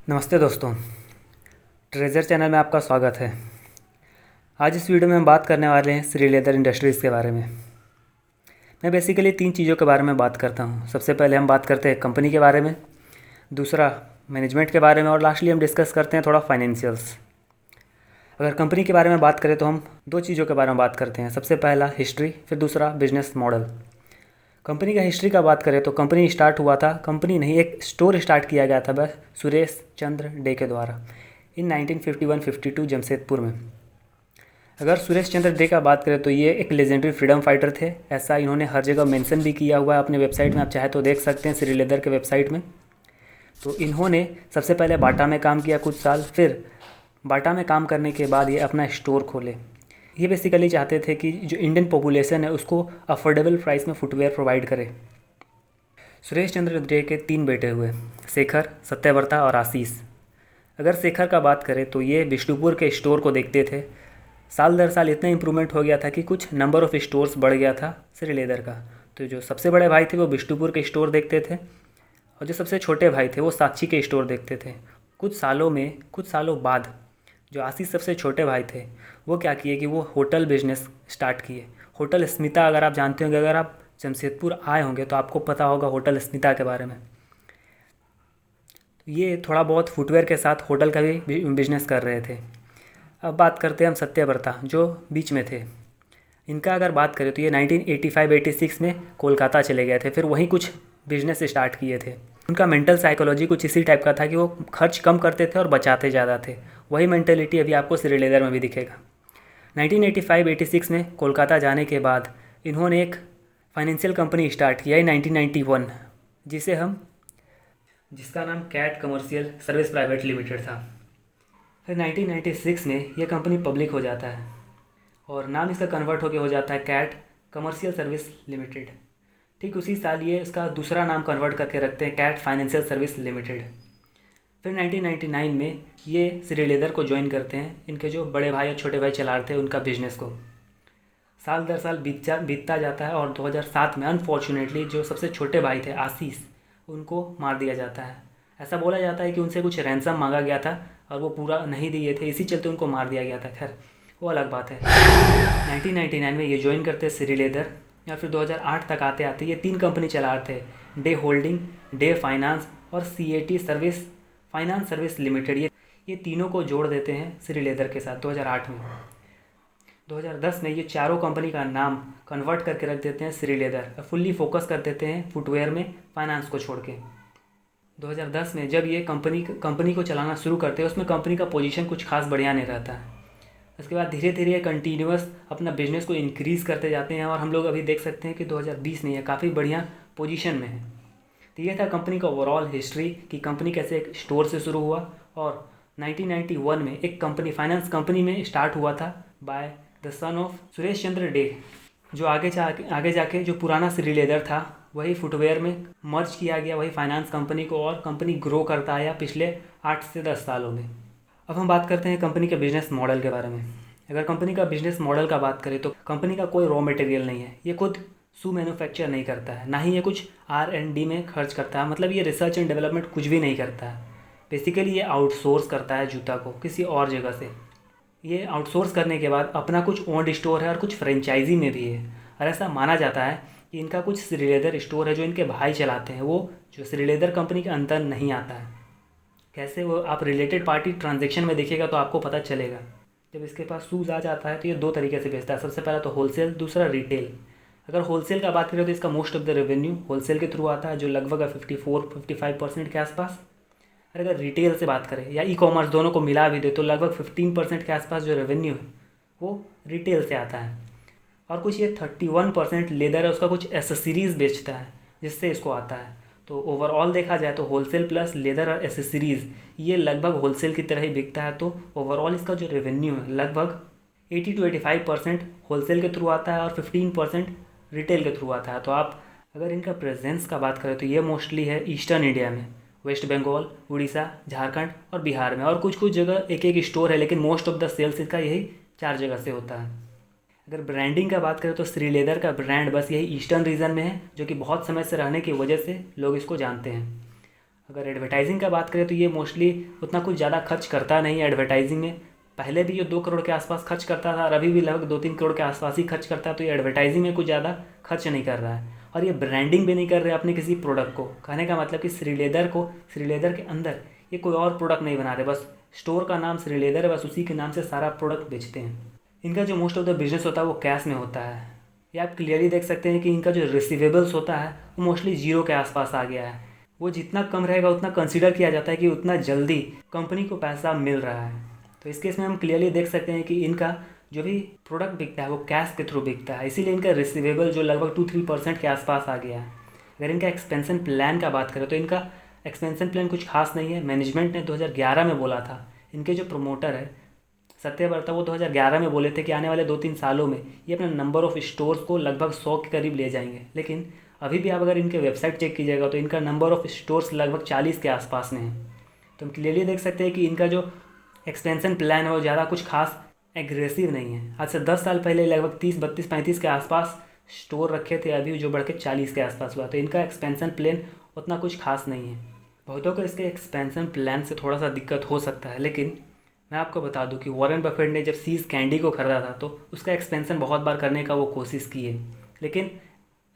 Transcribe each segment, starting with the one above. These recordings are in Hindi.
नमस्ते दोस्तों, ट्रेजर चैनल में आपका स्वागत है। आज इस वीडियो में हम बात करने वाले हैं श्री लेदर इंडस्ट्रीज़ के बारे में। मैं बेसिकली 3 चीज़ों के बारे में बात करता हूं। सबसे पहले हम बात करते हैं कंपनी के बारे में, दूसरा मैनेजमेंट के बारे में और लास्टली हम डिस्कस करते हैं थोड़ा फाइनेंशियल्स। अगर कंपनी के बारे में बात करें तो हम 2 चीज़ों के बारे में बात करते हैं। सबसे पहला हिस्ट्री, फिर दूसरा बिजनेस मॉडल। कंपनी का हिस्ट्री का बात करें तो कंपनी स्टार्ट हुआ था, कंपनी नहीं एक स्टोर स्टार्ट किया गया था बस सुरेश चंद्र डे के द्वारा इन 1951-52 जमशेदपुर में। अगर सुरेश चंद्र डे का बात करें तो ये एक लेजेंडरी फ्रीडम फाइटर थे, ऐसा इन्होंने हर जगह मेंशन भी किया हुआ है अपने वेबसाइट में। आप चाहे तो देख सकते हैं श्री लेदर के वेबसाइट में। तो इन्होंने सबसे पहले बाटा में काम किया कुछ साल, फिर बाटा में काम करने के बाद ये अपना स्टोर खोले। ये बेसिकली चाहते थे कि जो इंडियन पॉपुलेशन है उसको अफोर्डेबल प्राइस में फुटवेयर प्रोवाइड करे। सुरेश चंद्र डे के 3 बेटे हुए, शेखर, सत्यव्रता और आशीष। अगर शेखर का बात करें तो ये बिष्णुपुर के स्टोर को देखते थे। साल दर साल इतना इम्प्रूवमेंट हो गया था कि कुछ नंबर ऑफ़ स्टोर्स बढ़ गया था श्री लेदर का। तो जो सबसे बड़े भाई थे वो बिष्णुपुर के स्टोर देखते थे और जो सबसे छोटे भाई थे वो साक्षी के स्टोर देखते थे। कुछ सालों बाद जो आशीष सबसे छोटे भाई थे वो क्या किए कि वो होटल बिजनेस स्टार्ट किए। होटल स्मिता, अगर आप जानते होंगे, अगर आप जमशेदपुर आए होंगे तो आपको पता होगा होटल स्मिता के बारे में। ये थोड़ा बहुत फुटवेयर के साथ होटल का भी बिजनेस कर रहे थे। अब बात करते हैं हम सत्यव्रता जो बीच में थे। इनका अगर बात करें तो ये 1985-86 में कोलकाता चले गए थे, फिर वहीं कुछ बिजनेस स्टार्ट किए थे। उनका मेंटल साइकोलॉजी कुछ इसी टाइप का था कि वो खर्च कम करते थे और बचाते ज़्यादा थे। वही मेंटेलिटी अभी आपको श्री लेदर में भी दिखेगा। 1985-86 में कोलकाता जाने के बाद इन्होंने एक फाइनेंशियल कंपनी स्टार्ट किया है 1991, जिसका नाम Cat Commercial Service Private Limited था। फिर 1996 में यह कंपनी पब्लिक हो जाता है और नाम इसका कन्वर्ट होकर हो जाता है कैट कमर्शियल सर्विस लिमिटेड। ठीक उसी साल ये इसका दूसरा नाम कन्वर्ट करके रखते हैं कैट फाइनेंशियल सर्विस लिमिटेड। फिर 1999 में ये श्री लेदर को ज्वाइन करते हैं। इनके जो बड़े भाई और छोटे भाई चला रहे थे उनका बिजनेस को। साल दर साल बीतता जाता है और 2007 में अनफॉर्चुनेटली जो सबसे छोटे भाई थे आशीष, उनको मार दिया जाता है। ऐसा बोला जाता है कि उनसे कुछ रैंसम मांगा गया था और वो पूरा नहीं दिए थे, इसी चलते उनको मार दिया गया था। खैर वो अलग बात है। 1999 में ये ज्वाइन करते श्री लेदर या फिर 2008 तक आते आते ये 3 कंपनी चला रहे थे, डे होल्डिंग, डे फाइनेंस और CAT service finance service limited. ये तीनों को जोड़ देते हैं श्री लेदर के साथ 2008 में। 2010 में ये चारों कंपनी का नाम कन्वर्ट करके रख देते हैं श्री लेदर और फुल्ली फोकस कर देते हैं फुटवेयर में, फाइनेंस को छोड़ के। 2010 में जब ये कंपनी को चलाना शुरू करते हैं उसमें कंपनी का पोजीशन कुछ खास बढ़िया नहीं रहता है। उसके बाद धीरे धीरे कंटिन्यूस अपना बिजनेस को इंक्रीज़ करते जाते हैं और हम लोग अभी देख सकते हैं कि 2020 में ये काफ़ी बढ़िया पोजीशन में है। तो ये था कंपनी का ओवरऑल हिस्ट्री कि कंपनी कैसे एक स्टोर से शुरू हुआ और 1991 में एक कंपनी फाइनेंस कंपनी में स्टार्ट हुआ था by the son of Suresh Chandra day, जो आगे जाके जो पुराना श्री लेदर था वही फुटवेयर में मर्ज किया गया, वही फाइनेंस कंपनी को, और कंपनी ग्रो करता आया पिछले 8 से 10 सालों में। अब हम बात करते हैं कंपनी के बिजनेस मॉडल के बारे में। अगर कंपनी का बिजनेस मॉडल का बात करें तो कंपनी का कोई रॉ मटेरियल नहीं है, ये खुद शू मैन्युफैक्चर नहीं करता है, ना ही ये कुछ R&D में खर्च करता है, मतलब ये रिसर्च एंड डेवलपमेंट कुछ भी नहीं करता है। बेसिकली ये आउटसोर्स करता है जूता को किसी और जगह से। ये आउटसोर्स करने के बाद अपना कुछ ओन्ड स्टोर है और कुछ फ्रेंचाइजी में भी है, और ऐसा माना जाता है कि इनका कुछ श्री लेदर स्टोर है जो इनके भाई चलाते हैं, वो जो श्री लेदर कंपनी के अंदर नहीं आता है। कैसे, वो आप रिलेटेड पार्टी ट्रांजेक्शन में देखिएगा तो आपको पता चलेगा। जब इसके पास शूज़ आ जाता है तो ये 2 तरीके से बेचता है, सबसे पहला तो होलसेल, दूसरा रिटेल। अगर होलसेल का बात करें तो इसका most of the revenue wholesale के थ्रू आता है जो लगभग 54-55% के आसपास। और अगर रिटेल से बात करें या ई-कॉमर्स दोनों को मिला भी दे तो लगभग 15% के आसपास जो रेवेन्यू है वो रिटेल से आता है। और कुछ ये 31% लेदर है, उसका कुछ एसेसरीज़ बेचता है जिससे इसको आता है। तो ओवरऑल देखा जाए तो होलसेल प्लस लेदर और एसेसरीज़ ये लगभग होलसेल की तरह ही बिकता है। तो ओवरऑल इसका जो रेवेन्यू है लगभग 80-85% होलसेल के थ्रू आता है और 15% रिटेल के थ्रू आता है। तो आप अगर इनका प्रेजेंस का बात करें तो ये मोस्टली है ईस्टर्न इंडिया में, वेस्ट बंगाल, उड़ीसा, झारखंड और बिहार में, और कुछ जगह एक एक स्टोर है, लेकिन मोस्ट ऑफ द सेल्स इसका यही 4 जगह से होता है। अगर ब्रांडिंग का बात करें तो श्री लेदर का ब्रांड बस यही ईस्टर्न रीजन में है, जो कि बहुत समय से रहने की वजह से लोग इसको जानते हैं। अगर एडवर्टाइजिंग का बात करें तो ये मोस्टली उतना कुछ ज़्यादा खर्च करता नहीं है एडवर्टाइजिंग में। पहले भी ये 2 करोड़ के आसपास खर्च करता था और अभी भी लगभग 2-3 करोड़ के आसपास ही खर्च करता है। तो ये एडवर्टाइजिंग में कुछ ज़्यादा खर्च नहीं कर रहा है और ये ब्रांडिंग भी नहीं कर रहे अपने किसी प्रोडक्ट को। कहने का मतलब कि श्रीलेदर के अंदर ये कोई और प्रोडक्ट नहीं बना रहे, बस स्टोर का नाम श्रीलेदर है, बस उसी के नाम से सारा प्रोडक्ट बेचते हैं। इनका जो मोस्ट ऑफ द बिजनेस होता है वो कैश में होता है। ये आप क्लियरली देख सकते हैं कि इनका जो रिसीवेबल्स होता है वो मोस्टली जीरो के आसपास आ गया है। वो जितना कम रहेगा उतना कंसीडर किया जाता है कि उतना जल्दी कंपनी को पैसा मिल रहा है। तो इस केस में हम क्लियरली देख सकते हैं कि इनका जो भी प्रोडक्ट बिकता है वो कैश के थ्रू बिकता है, इसीलिए इनका रिसीवेबल जो लगभग 2-3% के आसपास आ गया है। अगर इनका एक्सपेंशन प्लान का बात करें तो इनका एक्सपेंशन प्लान कुछ खास नहीं है। मैनेजमेंट ने 2011 में बोला था, इनके जो प्रमोटर है सत्यव्रता, वो 2011 में बोले थे कि आने वाले 2-3 सालों में ये अपना नंबर ऑफ़ स्टोर्स को लगभग 100 के करीब ले जाएंगे। लेकिन अभी भी आप अगर इनके वेबसाइट चेक कीजिएगा तो इनका नंबर ऑफ़ स्टोर्स लगभग 40 के आसपास में है। तो हम क्लियरली देख सकते हैं कि इनका जो एक्सपेंशन प्लान है वो ज़्यादा कुछ खास एग्रेसिव नहीं है। आज से 10 साल पहले लगभग 30, 32, 35 के आसपास स्टोर रखे थे, अभी जो बढ़ के 40 के आसपास हुआ। तो इनका एक्सपेंशन प्लान उतना कुछ खास नहीं है। बहुतों को इसके एक्सपेंशन प्लान से थोड़ा सा दिक्कत हो सकता है, लेकिन मैं आपको बता दूं कि वॉरेन बफेट ने जब सीज कैंडी को ख़रीदा था तो उसका एक्सपेंशन बहुत बार करने का वो कोशिश की है, लेकिन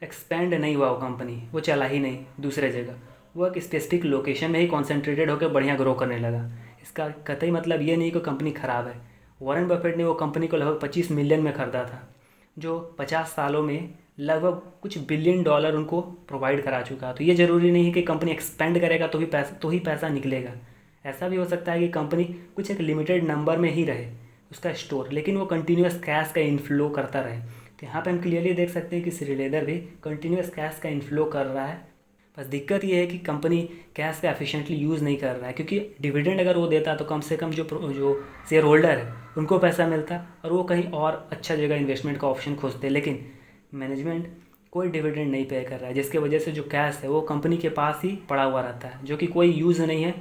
एक्सपेंड नहीं हुआ वो कंपनी, वो चला ही नहीं दूसरे जगह। वो एक स्पेसिफिक लोकेशन में ही कॉन्सेंट्रेटेड होकर बढ़िया ग्रो करने लगा। इसका कतई मतलब ये नहीं कि कंपनी ख़राब है। वॉरेन बफेट ने वो कंपनी को लगभग 25 मिलियन में ख़रीदा था, जो 50 सालों में लगभग कुछ बिलियन डॉलर उनको प्रोवाइड करा चुका। तो ये ज़रूरी नहीं है कि कंपनी एक्सपेंड करेगा तो ही पैसा निकलेगा। ऐसा भी हो सकता है कि कंपनी कुछ एक लिमिटेड नंबर में ही रहे उसका स्टोर, लेकिन वो कंटिन्यूस कैश का इनफ्लो करता रहे। तो यहाँ पे हम क्लियरली देख सकते हैं कि श्रीलेदर भी कंटिन्यूस कैश का इनफ्लो कर रहा है। बस दिक्कत ये है कि कंपनी कैश का एफिशिएंटली यूज़ नहीं कर रहा है, क्योंकि डिविडेंड अगर वो देता तो कम से कम जो शेयर होल्डर है उनको पैसा मिलता और वो कहीं और अच्छा जगह इन्वेस्टमेंट का ऑप्शन खोजते। लेकिन मैनेजमेंट कोई डिविडेंड नहीं पे कर रहा है, जिसके वजह से जो कैश है वो कंपनी के पास ही पड़ा हुआ रहता है, जो कि कोई यूज़ नहीं है।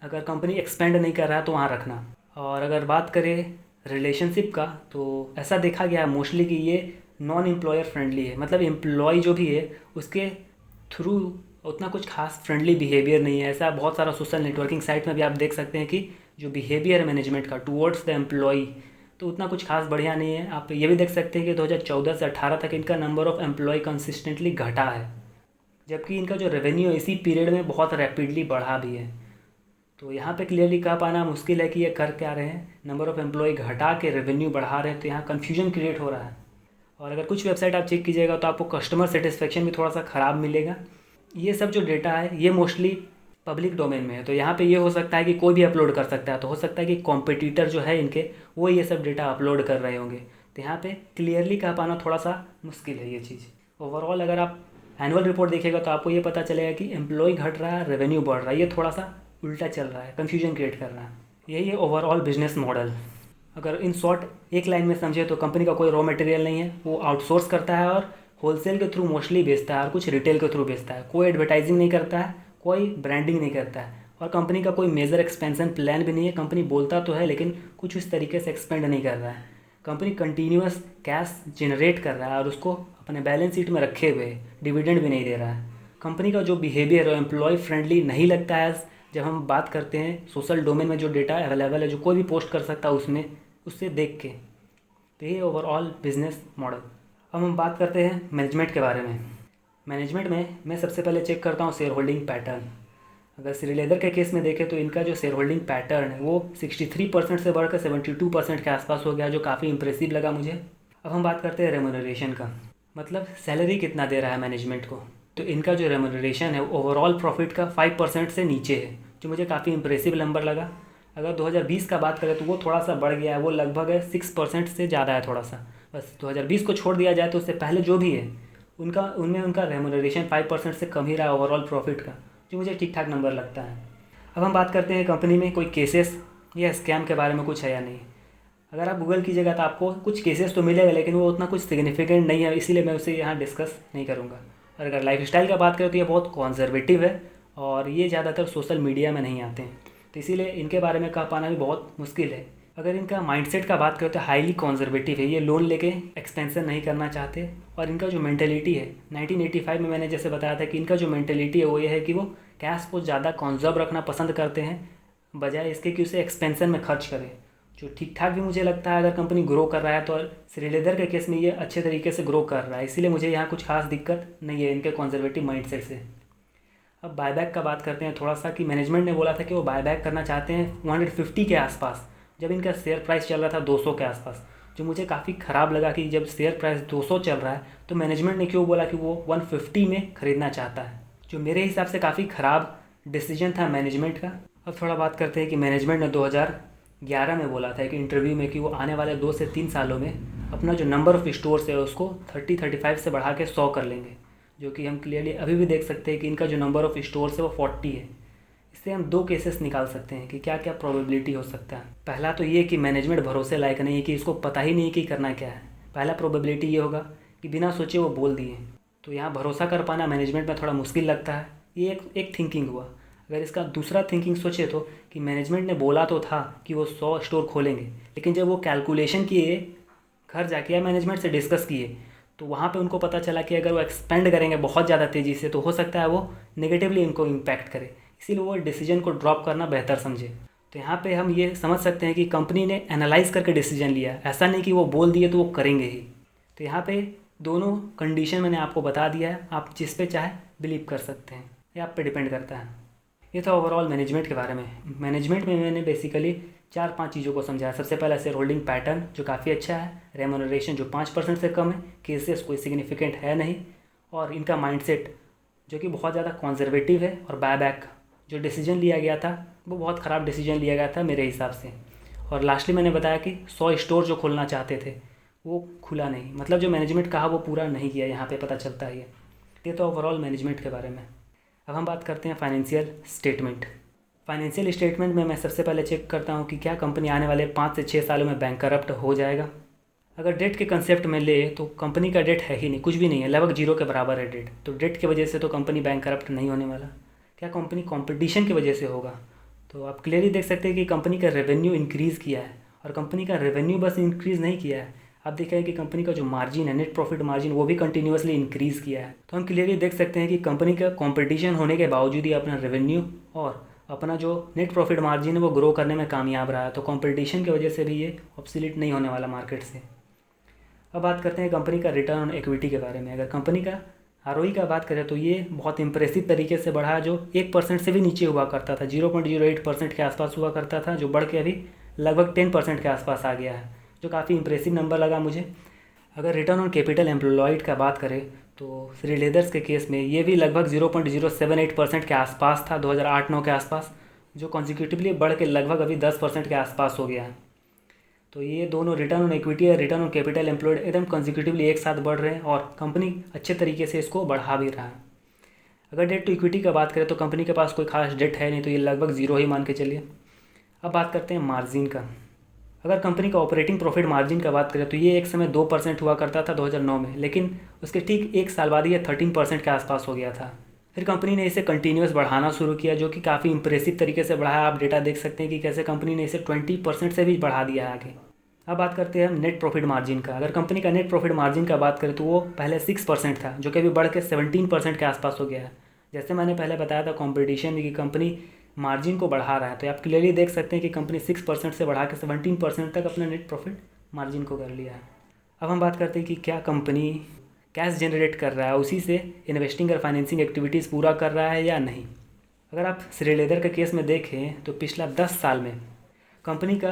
अगर कंपनी एक्सपेंड नहीं कर रहा है तो वहाँ रखना। और अगर बात करें रिलेशनशिप का तो ऐसा देखा गया है मोस्टली कि ये नॉन एम्प्लॉयर फ्रेंडली है। मतलब एम्प्लॉय जो भी है उसके थ्रू उतना कुछ खास फ्रेंडली बिहेवियर नहीं है। ऐसा बहुत सारा सोशल नेटवर्किंग साइट में भी आप देख सकते हैं कि जो बिहेवियर है मैनेजमेंट का टुवर्ड्स द एम्प्लॉय तो उतना कुछ खास बढ़िया नहीं है। आप ये भी देख सकते हैं कि 2014 से 18 तक इनका नंबर ऑफ़ एम्प्लॉय कंसिस्टेंटली घटा है, जबकि इनका जो रेवेन्यू इसी पीरियड में बहुत रैपिडली बढ़ा भी है। तो यहाँ पे क्लियरली कह पाना मुश्किल है कि ये कर क्या रहे हैं। नंबर ऑफ़ एम्प्लॉय घटा के रेवेन्यू बढ़ा रहे हैं, तो यहाँ कन्फ्यूजन क्रिएट हो रहा है। और अगर कुछ वेबसाइट आप चेक कीजिएगा तो आपको कस्टमर सेटिस्फेक्शन भी थोड़ा सा ख़राब मिलेगा। ये सब जो डेटा है ये मोस्टली पब्लिक डोमेन में है, तो यहाँ पे ये हो सकता है कि कोई भी अपलोड कर सकता है। तो हो सकता है कि कॉम्पिटिटर जो है इनके वो ये सब डेटा अपलोड कर रहे होंगे। तो यहाँ पे क्लियरली कह पाना थोड़ा सा मुश्किल है ये चीज़। ओवरऑल अगर आप एनुअल रिपोर्ट देखिएगा तो आपको ये पता चलेगा कि एम्प्लॉय घट रहा है, रेवेन्यू बढ़ रहा है, ये थोड़ा सा उल्टा चल रहा है, कन्फ्यूजन क्रिएट कर रहा है। यही है ओवरऑल बिजनेस मॉडल। अगर इन शॉर्ट एक लाइन में समझे तो कंपनी का कोई रॉ मटेरियल नहीं है, वो आउटसोर्स करता है और होलसेल के थ्रू मोस्टली बेचता है और कुछ रिटेल के थ्रू बेचता है। कोई एडवर्टाइजिंग नहीं करता है, कोई ब्रांडिंग नहीं करता है और कंपनी का कोई मेजर एक्सपेंशन प्लान भी नहीं है। कंपनी बोलता तो है लेकिन कुछ उस तरीके से एक्सपेंड नहीं कर रहा है। कंपनी कंटिन्यूस कैश जनरेट कर रहा है और उसको अपने बैलेंस शीट में रखे हुए डिविडेंड भी नहीं दे रहा है। कंपनी का जो बिहेवियर है एम्प्लॉय फ्रेंडली नहीं लगता है। जब हम बात करते हैं सोशल डोमेन में जो डेटा अवेलेबल है, जो कोई भी पोस्ट कर सकता है उसमें, उससे देख के, तो ये ओवरऑल बिजनेस मॉडल। अब हम बात करते हैं मैनेजमेंट के बारे में। मैनेजमेंट में मैं सबसे पहले चेक करता हूँ शेयर होल्डिंग पैटर्न। अगर श्रीलेदर के केस में देखें तो इनका जो शेयर होल्डिंग पैटर्न है वो 63% से बढ़कर 72% के आसपास हो गया, जो काफ़ी इंप्रेसिव लगा मुझे। अब हम बात करते हैं रेम्यूनरेशन का, मतलब सैलरी कितना दे रहा है मैनेजमेंट को। तो इनका जो रेम्यूनरेशन है ओवरऑल प्रॉफिट का 5% से नीचे है, जो मुझे काफ़ी इंप्रेसिव नंबर लगा। अगर 2020 का बात करें तो वो थोड़ा सा बढ़ गया है, वो लगभग है 6% से ज़्यादा है थोड़ा सा। बस 2020 को छोड़ दिया जाए तो उससे पहले जो भी है उनमें उनका रेम्यूनरेशन 5% से कम ही रहा ओवरऑल प्रॉफिट का, जो मुझे ठीक ठाक नंबर लगता है। अब हम बात करते हैं कंपनी में कोई केसेस या स्कैम के बारे में कुछ है या नहीं। अगर आप गूगल कीजिएगा तो आपको कुछ केसेस तो मिलेगा, लेकिन वो उतना कुछ सिग्निफिकेंट नहीं है, इसीलिए मैं उसे यहाँ डिस्कस नहीं करूँगा। और अगर लाइफस्टाइल का बात करें तो ये बहुत कॉन्जर्वेटिव है और ये ज़्यादातर सोशल मीडिया में नहीं आते हैं, तो इसीलिए इनके बारे में कह पाना भी बहुत मुश्किल है। अगर इनका माइंडसेट का बात करें तो हाईली कॉन्जर्वेटिव है, ये लोन लेके एक्सपेंशन नहीं करना चाहते। और इनका जो मेंटेलिटी है 1985 में मैंने जैसे बताया था कि इनका जो मेंटेलिटी है वो ये है कि वो कैश को ज़्यादा कंजर्व रखना पसंद करते हैं बजाय इसके कि उसे एक्सपेंशन में खर्च करें, जो ठीक ठाक भी मुझे लगता है। अगर कंपनी ग्रो कर रहा है तो श्रीलेदर के केस में ये अच्छे तरीके से ग्रो कर रहा है, इसीलिए मुझे यहाँ कुछ खास दिक्कत नहीं है इनके कंजर्वेटिव माइंडसेट से। अब बायबैक का बात करते हैं थोड़ा सा, कि मैनेजमेंट ने बोला था कि वो बायबैक करना चाहते हैं 150 के आसपास, जब इनका शेयर प्राइस चल रहा था 200 के आसपास, जो मुझे काफ़ी ख़राब लगा कि जब शेयर प्राइस 200 चल रहा है तो मैनेजमेंट ने क्यों बोला कि वो 150 में ख़रीदना चाहता है, जो मेरे हिसाब से काफ़ी ख़राब डिसीजन था मैनेजमेंट का। अब थोड़ा बात करते हैं कि मैनेजमेंट ने 2011 में बोला था एक इंटरव्यू में कि वो आने वाले 2 से 3 सालों में अपना जो नंबर ऑफ़ स्टोर्स है उसको 35 से बढ़ा के 100 कर लेंगे, जो कि हम क्लियरली अभी भी देख सकते हैं कि इनका जो नंबर ऑफ़ स्टोर्स है वो 40 है। इससे हम 2 केसेस निकाल सकते हैं कि क्या क्या प्रोबेबिलिटी हो सकता है। पहला तो ये कि मैनेजमेंट भरोसे लायक नहीं है, कि इसको पता ही नहीं कि करना क्या है। पहला प्रोबेबिलिटी ये होगा कि बिना सोचे वो बोल दिए, तो यहाँ भरोसा कर पाना मैनेजमेंट में थोड़ा मुश्किल लगता है। ये एक थिंकिंग हुआ। अगर इसका दूसरा थिंकिंग सोचे तो कि मैनेजमेंट ने बोला तो था कि वो 100 स्टोर खोलेंगे, लेकिन जब वो कैलकुलेशन किए, घर जाके या मैनेजमेंट से डिस्कस किए, तो वहाँ पे उनको पता चला कि अगर वो एक्सपेंड करेंगे बहुत ज़्यादा तेज़ी से तो हो सकता है वो नेगेटिवली इनको इम्पैक्ट करे, इसीलिए वो डिसीजन को ड्रॉप करना बेहतर समझे। तो यहाँ पे हम ये समझ सकते हैं कि कंपनी ने एनालाइज करके डिसीजन लिया, ऐसा नहीं कि वो बोल दिए तो वो करेंगे ही। तो यहाँ पे दोनों कंडीशन मैंने आपको बता दिया है, आप जिस पे चाहे बिलीव कर सकते हैं, ये आप पे डिपेंड करता है। ये था ओवरऑल मैनेजमेंट के बारे में। मैनेजमेंट में मैंने बेसिकली 4-5 चीज़ों को समझा। सबसे पहला शेयर होल्डिंग पैटर्न जो काफ़ी अच्छा है, रेम्यूनरेशन जो 5% से कम है, केसेस कोई सिग्निफिकेंट है नहीं, और इनका माइंडसेट जो कि बहुत ज़्यादा कंजर्वेटिव है, और बायबैक जो डिसीजन लिया गया था वो बहुत ख़राब डिसीजन लिया गया था मेरे हिसाब से। और लास्टली मैंने बताया कि 100 स्टोर जो खोलना चाहते थे वो खुला नहीं, मतलब जो मैनेजमेंट कहा वो पूरा नहीं किया, यहाँ पे पता चलता है। ये तो ओवरऑल मैनेजमेंट के बारे में। अब हम बात करते हैं फाइनेंशियल स्टेटमेंट। फाइनेंशियल स्टेटमेंट में मैं सबसे पहले चेक करता हूँ कि क्या कंपनी आने वाले 5 से 6 सालों में बैंकरप्ट हो जाएगा। अगर डेट के कंसेप्ट में ले तो कंपनी का डेट है ही नहीं, कुछ भी नहीं है, लगभग 0 के बराबर है डेट। तो डेट की वजह से तो कंपनी बैंकरप्ट नहीं होने वाला। क्या कंपनी कंपटीशन की वजह से होगा? तो आप क्लियरली देख सकते हैं कि कंपनी का रेवेन्यू इंक्रीज़ किया है, और कंपनी का रेवेन्यू बस इंक्रीज़ नहीं किया है, आप देखा है कि कंपनी का जो मार्जिन है, नेट प्रॉफिट मार्जिन, वो भी कंटिन्यूसली इंक्रीज़ किया है। तो हम क्लियरली देख सकते हैं कि कंपनी का कंपटीशन होने के बावजूद ही अपना रेवेन्यू और अपना जो नेट प्रॉफिट मार्जिन है वो ग्रो करने में कामयाब रहा है। तो कंपटीशन की वजह से भी ये ऑब्सोलीट नहीं होने वाला मार्केट से। अब बात करते हैं कंपनी का रिटर्न ऑन इक्विटी के बारे में। अगर कंपनी का ROE का बात करें तो ये बहुत इंप्रेसिव तरीके से बढ़ा, जो 1% से भी नीचे हुआ करता था, 0.08% के आसपास हुआ करता था, जो बढ़ के अभी लगभग 10% के आसपास आ गया है, जो काफ़ी इंप्रेसिव नंबर लगा मुझे। अगर रिटर्न ऑन कैपिटल एम्प्लॉयड का बात करें तो श्रीलेदर्स के केस में ये भी लगभग 0.078% के आसपास था 2008-9 के आसपास, जो कॉन्जिक्यूटिवली बढ़ के लगभग अभी 10% के आसपास हो गया है। तो ये दोनों रिटर्न ऑन इक्विटी और रिटर्न ऑन कैपिटल एम्प्लॉयड एकदम कॉन्जिक्यूटिवली एक साथ बढ़ रहे हैं, और कंपनी अच्छे तरीके से इसको बढ़ा भी रहा है। अगर डेट टू इक्विटी का बात करें तो कंपनी के पास कोई खास डेट है नहीं, तो ये लगभग 0 ही मान के चलिए। अब बात करते हैं मार्जिन का। अगर कंपनी का ऑपरेटिंग प्रॉफिट मार्जिन का बात करें तो ये एक समय 2% हुआ करता था 2009 में, लेकिन उसके ठीक 1 साल बाद ये 13% के आसपास हो गया था। फिर कंपनी ने इसे कंटिन्यूस बढ़ाना शुरू किया, जो कि काफ़ी इंप्रेसिव तरीके से बढ़ाया। आप डेटा देख सकते हैं कि कैसे कंपनी ने इसे 20% से भी बढ़ा दिया आगे। अब बात करते हैं हम नेट प्रॉफिट मार्जिन का। अगर कंपनी का नेट प्रॉफिट मार्जिन का बात करें तो वो पहले 6% था, जो कि अभी बढ़ के 17% के आसपास हो गया है। जैसे मैंने पहले बताया था कॉम्पिटिशन में कि कंपनी मार्जिन को बढ़ा रहा है, तो आप क्लियरली देख सकते हैं कि कंपनी 6% से बढ़ा के 17% तक अपना नेट प्रॉफिट मार्जिन को कर लिया है। अब हम बात करते हैं कि क्या कंपनी कैश जनरेट कर रहा है, उसी से इन्वेस्टिंग और फाइनेंसिंग एक्टिविटीज़ पूरा कर रहा है या नहीं। अगर आप श्रीलेदर के केस में देखें तो पिछला 10 साल में कंपनी का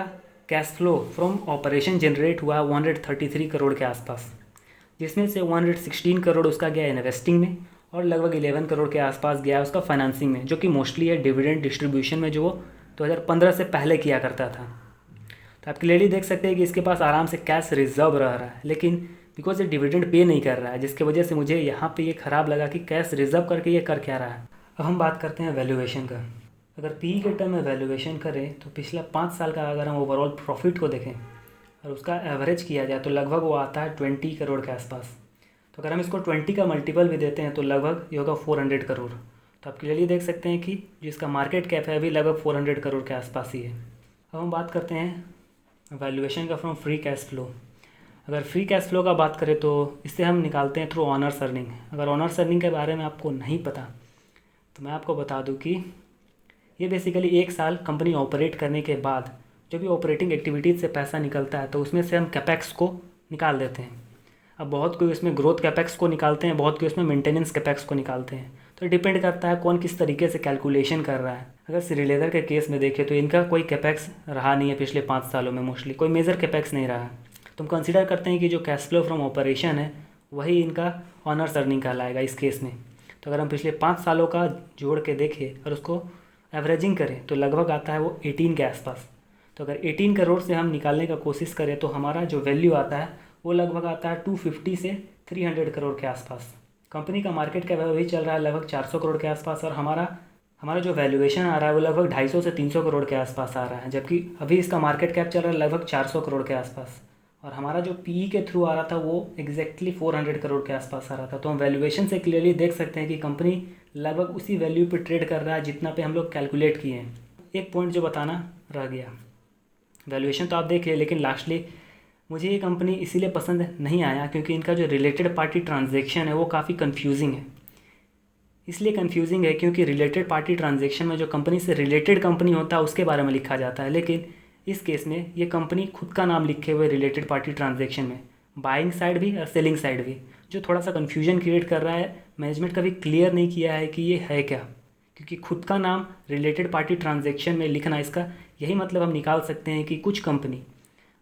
cash flow from operation generate हुआ 133 करोड़ के आसपास, जिसमें से 116 करोड़ उसका गया इन्वेस्टिंग में, और लगभग 11 करोड़ के आसपास गया उसका फाइनेंसिंग में, जो कि मोस्टली है डिविडेंड डिस्ट्रीब्यूशन में, जो वो 2015 से पहले किया करता था। तो आप क्लियरली देख सकते हैं कि इसके पास आराम से कैश रिजर्व रह रहा है, लेकिन बिकॉज ये डिविडेंड पे नहीं कर रहा है, जिसकी वजह से मुझे यहाँ पे ये ख़राब लगा कि कैश रिजर्व करके ये कर क्या रहा है। अब हम बात करते हैं वैल्यूएशन का। अगर PE के टर्म में वैल्यूएशन करें तो पिछला 5 साल का अगर हम ओवरऑल प्रॉफिट को देखें और उसका एवरेज किया जाए तो लगभग वो आता है 20 करोड़ के आसपास। तो अगर हम इसको 20 का मल्टीपल भी देते हैं तो लगभग ये होगा 400 करोड़। तो आप क्लियरली देख सकते हैं कि जो इसका मार्केट कैप है अभी लगभग 400 करोड़ के आसपास ही है। अब हम बात करते हैं वैल्यूएशन का फ्रॉम फ्री कैश फ्लो। अगर फ्री कैश फ्लो का बात करें तो इससे हम निकालते हैं थ्रू ऑनर्स अर्निंग। अगर ऑनर्स अर्निंग के बारे में आपको नहीं पता तो मैं आपको बता दूं कि ये बेसिकली 1 साल कंपनी ऑपरेट करने के बाद जो भी ऑपरेटिंग एक्टिविटीज़ से पैसा निकलता है तो उसमें से हम कैपेक्स को निकाल देते हैं। अब बहुत कोई उसमें ग्रोथ कैपेक्स को निकालते हैं, बहुत कोई उसमें मेंटेनेंस कैपेक्स को निकालते हैं। तो डिपेंड करता है कौन किस तरीके से कैलकुलेशन कर रहा है। अगर श्रीलेदर के केस में देखें तो इनका कोई कैपेक्स रहा नहीं है पिछले 5 सालों में, मोस्टली कोई मेजर कैपेक्स नहीं रहा है। तो हम कंसिडर करते हैं कि जो कैश फ्लो फ्रॉम ऑपरेशन है वही इनका ऑनर्स अर्निंग कहलाएगा इस केस में। तो अगर हम पिछले 5 सालों का जोड़ के देखें और उसको एवरेजिंग करें तो लगभग आता है वो 18 के आसपास। तो अगर 18 करोड़ से हम निकालने का कोशिश करें तो हमारा जो वैल्यू आता है वो लगभग आता है 250 से 300 करोड़ के आसपास। कंपनी का मार्केट कैप अभी चल रहा है लगभग 400 करोड़ के आसपास और हमारा जो वैल्यूएशन आ रहा है वो लगभग 250 से 300 करोड़ के आसपास आ रहा है, जबकि अभी इसका मार्केट कैप चल रहा है लगभग 400 करोड़ के आसपास। और हमारा जो पीई के थ्रू आ रहा था वो एग्जैक्टली 400 करोड़ के आसपास आ रहा था। तो हम वैल्यूएशन से क्लियरली देख सकते हैं कि कंपनी लगभग उसी वैल्यू पे ट्रेड कर रहा है जितना पे हम लोग कैलकुलेट किए हैं। एक पॉइंट जो बताना रह गया, वैल्यूएशन तो आप देख लिए, लेकिन लास्टली मुझे ये कंपनी इसीलिए पसंद नहीं आया क्योंकि इनका जो रिलेटेड पार्टी ट्रांजैक्शन है वो काफ़ी कन्फ्यूजिंग है। इसलिए कन्फ्यूजिंग है क्योंकि रिलेटेड पार्टी ट्रांजैक्शन में जो कंपनी से रिलेटेड कंपनी होता है उसके बारे में लिखा जाता है, लेकिन इस केस में ये कंपनी खुद का नाम लिखे हुए रिलेटेड पार्टी ट्रांजैक्शन में, बाइंग साइड भी और सेलिंग साइड भी, जो थोड़ा सा कन्फ्यूजन क्रिएट कर रहा है। मैनेजमेंट कभी क्लियर नहीं किया है कि ये है क्या, क्योंकि खुद का नाम रिलेटेड पार्टी ट्रांजैक्शन में लिखना, इसका यही मतलब हम निकाल सकते हैं कि कुछ कंपनी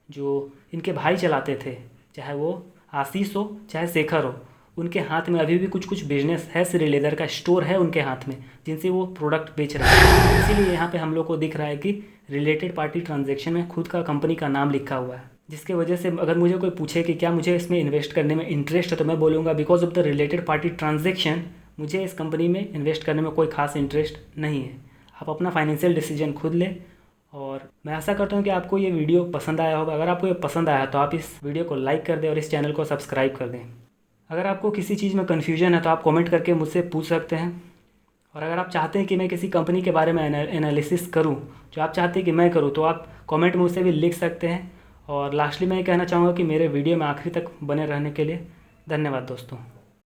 जो इनके भाई चलाते थे, चाहे वो आशीष हो चाहे शेखर हो, उनके हाथ में अभी भी कुछ कुछ बिजनेस है, श्रीलेदर का स्टोर है उनके हाथ में जिनसे वो प्रोडक्ट बेच रहे हैं। इसीलिए यहाँ पे हम लोग को दिख रहा है कि रिलेटेड पार्टी ट्रांजैक्शन में खुद का कंपनी का नाम लिखा हुआ है, जिसके वजह से अगर मुझे कोई पूछे कि क्या मुझे इसमें इन्वेस्ट करने में इंटरेस्ट है तो मैं बोलूँगा because of the related party transaction मुझे इस कंपनी में इन्वेस्ट करने में कोई खास इंटरेस्ट नहीं है। आप अपना फाइनेंशियल डिसीजन खुद लें। और मैं आशा करता हूँ कि आपको ये वीडियो पसंद आया होगा। अगर आपको ये पसंद आया तो आप इस वीडियो को लाइक कर दें और इस चैनल को सब्सक्राइब कर दें। अगर आपको किसी चीज़ में कन्फ्यूजन है तो आप कमेंट करके मुझसे पूछ सकते हैं। और अगर आप चाहते हैं कि मैं किसी कंपनी के बारे में एनालिसिस करूं, जो आप चाहते हैं कि मैं करूं, तो आप कमेंट में मुझसे भी लिख सकते हैं। और लास्टली मैं ये कहना चाहूँगा कि मेरे वीडियो में आखिरी तक बने रहने के लिए धन्यवाद दोस्तों।